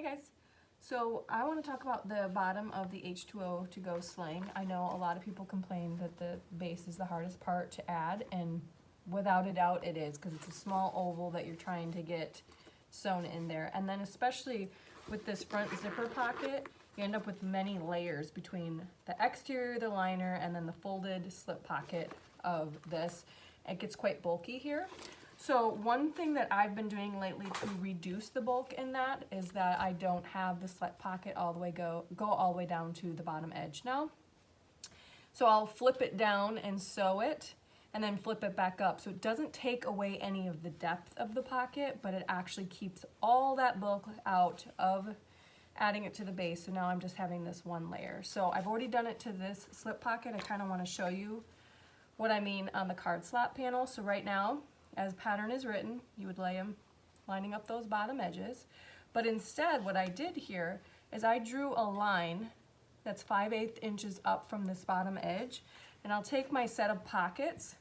Hey guys, so I want to talk about the bottom of the H2O to go sling. I know a lot of people complain that the base is the hardest part to add, and without a doubt it is, because it's a small oval that you're trying to get sewn in there. And then especially with this front zipper pocket, you end up with many layers between the exterior, the liner, and then the folded slip pocket of this. It gets quite bulky here. So one thing that I've been doing lately to reduce the bulk in that is that I don't have the slip pocket all the way go all the way down to the bottom edge now. So I'll flip it down and sew it and then flip it back up. So it doesn't take away any of the depth of the pocket, but it actually keeps all that bulk out of adding it to the base. So now I'm just having this one layer. So I've already done it to this slip pocket. I kind of want to show you what I mean on the card slap panel. So right now, as pattern is written, you would lay them lining up those bottom edges. But instead, what I did here is I drew a line that's 5/8 inches up from this bottom edge, and I'll take my set of pockets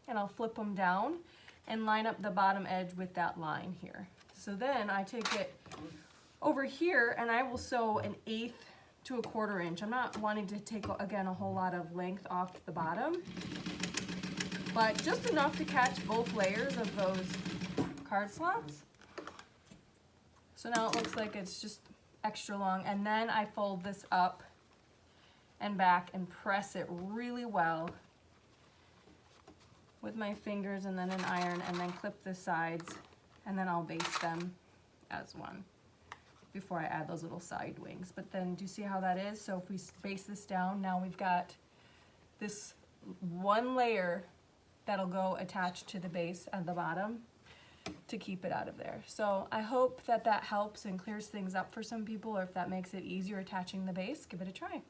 and I'll flip them down and line up the bottom edge with that line here. So then I take it over here and I will sew 1/8 to 1/4 inch. I'm not wanting to take, again, a whole lot of length off the bottom, but just enough to catch both layers of those card slots. So now it looks like it's just extra long, and then I fold this up and back and press it really well with my fingers and then an iron, and then clip the sides, and then I'll base them as one before I add those little side wings. But then do you see how that is? So if we base this down, now we've got this one layer that'll go attached to the base at the bottom to keep it out of there. So I hope that that helps and clears things up for some people, or if that makes it easier attaching the base, give it a try.